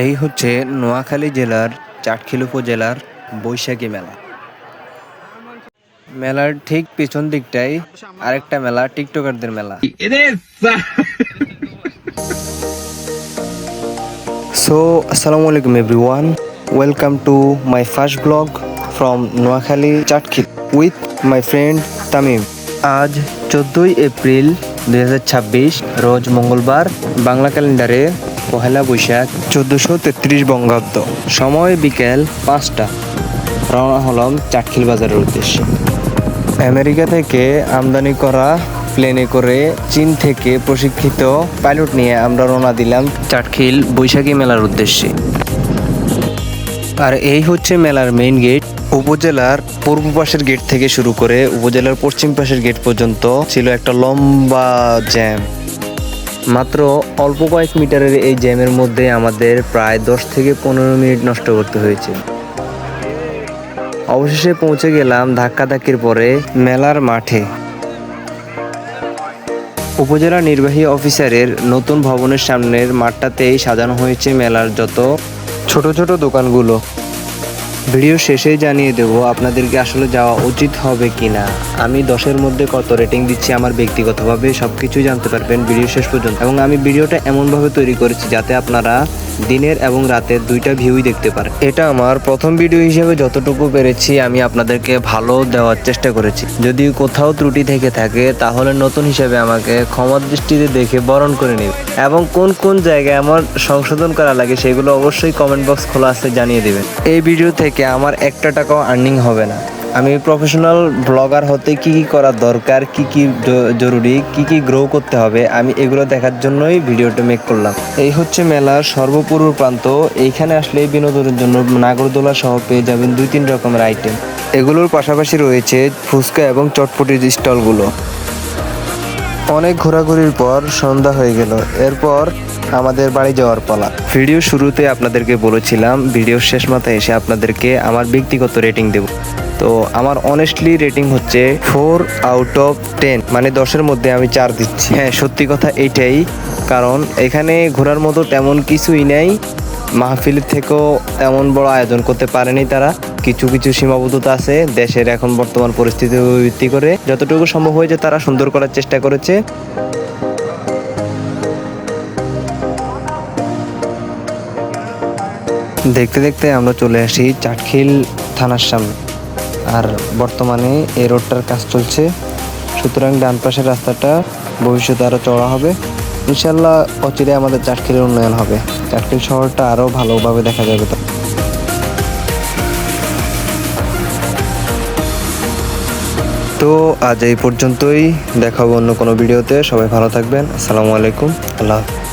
এই হচ্ছে নোয়াখালী জেলার চাটখিল উপজেলার বৈশাখী মেলা। মেলার ঠিক পিছন দিকটাই আরেকটা মেলা, টিকটকারদের মেলা। সো আসসালামু আলাইকুম everyone, welcome to my first blog from Noakhali Chatkhil with my friend Tamim. আজ 14ই এপ্রিল 2026, রোজ মঙ্গলবার, বাংলা ক্যালেন্ডারে পহেলা বৈশাখ 1433 বঙ্গাব্দ। সময় বিকেল 5টা। রওনা হলাম চাটখিল বাজারের উদ্দেশ্যে। আমেরিকা থেকে আমদানি করা প্লেনে করে চীন থেকে প্রশিক্ষিত পাইলট নিয়ে আমরা রওনা দিলাম চাটখিল বৈশাখী মেলার উদ্দেশ্যে। আর এই হচ্ছে মেলার মেইন গেট। উপজেলার পূর্ব পাশের গেট থেকে শুরু করে উপজেলার পশ্চিম পাশের গেট পর্যন্ত ছিল একটা লম্বা জ্যাম। মাত্র অল্প কয়েক মিটারের এই জ্যামের মধ্যে আমাদের প্রায় 10 থেকে 15 মিনিট নষ্ট করতে হয়েছে। অবশেষে পৌঁছে গেলাম ধাক্কাধাক্কির পরে মেলার মাঠে। উপজেলা নির্বাহী অফিসারের নতুন ভবনের সামনের মাঠটাতেই সাজানো হয়েছে মেলার যত ছোট ছোট দোকানগুলো। ভিডিও শেষেই জানিয়ে দেব আপনাদেরকে আসলে যাওয়া উচিত হবে কিনা। আমি 10-এর মধ্যে কত রেটিং দিচ্ছি আমার ব্যক্তিগতভাবে সবকিছু জানতে পারবেন ভিডিও শেষ পর্যন্ত। এবং আমি ভিডিওটা এমনভাবে তৈরি করেছি যাতে আপনারা দিনের এবং রাতের দুইটা ভিউই দেখতে পারেন। এটা আমার প্রথম ভিডিও হিসেবে যতটুকু পেরেছি আমি আপনাদেরকে ভালো দেওয়ার চেষ্টা করেছি। যদি কোথাও ত্রুটি থেকে থাকে তাহলে নতুন হিসেবে আমাকে ক্ষমার দৃষ্টিতে দেখে বরণ করে নিন। এবং কোন কোন জায়গায় আমার সংশোধন করা লাগে সেগুলো অবশ্যই কমেন্ট বক্স খোলা আছে জানিয়ে দেবেন। এই ভিডিও থেকে আমার একটা টাকাও আর্নিং হবে না। আমি প্রফেশনাল ব্লগার হতে কি কি করা দরকার, কি কি জরুরি, কি কি গ্রো করতে হবে, আমি এগুলো দেখার জন্যই ভিডিওটা মেক করলাম। এই হচ্ছে মেলার সর্বপূর্ব প্রান্ত। এইখানে আসলে বিনোদনের জন্য নাগরদোলা সহ পেয়ে যাবেন 2-3 রকমের আইটেম। এগুলোর পাশাপাশি রয়েছে ফুচকা এবং চটপটির স্টলগুলো। অনেক ঘোরাঘুরির পর সন্ধ্যা হয়ে গেল, এরপর আমাদের বাড়ি যাওয়ার পালা। ভিডিও শুরুতে আপনাদেরকে বলেছিলাম ভিডিওর শেষ মাথায় এসে আপনাদেরকে আমার ব্যক্তিগত রেটিং দেব। তো আমার অনেস্টলি রেটিং হচ্ছে 4 আউট অফ 10, মানে 10-এর মধ্যে আমি 4 দিচ্ছি। হ্যাঁ, সত্যি কথা এইটাই, কারণ এখানে ঘোরার মতো তেমন কিছুই নেই। মাহফিলের থেকেও তেমন বড় আয়োজন করতে পারেনি তারা। কিছু কিছু সীমাবদ্ধতা আছে দেশের এখন বর্তমান পরিস্থিতি ভিত্তি করে, যতটুকু সম্ভব হয়েছে তারা সুন্দর করার চেষ্টা করেছে। দেখতে দেখতে আমরা চলে আসি চাটখিল থানার সামনে। আর বর্তমানে এই রোডটার কাজ চলছে, সুতরাং ডান পাশের রাস্তাটা ভবিষ্যতে আরও চড়া হবে। ইনশাল্লাহ অচিরে আমাদের চাটখিলের উন্নয়ন হবে, চাটখিল শহরটা আরও ভালোভাবে দেখা যাবে। তো আজ এই পর্যন্তই, দেখা হবে অন্য কোনো ভিডিওতে। সবাই ভালো থাকবেন। আসসালামু আলাইকুম, আল্লাহ হাফেজ।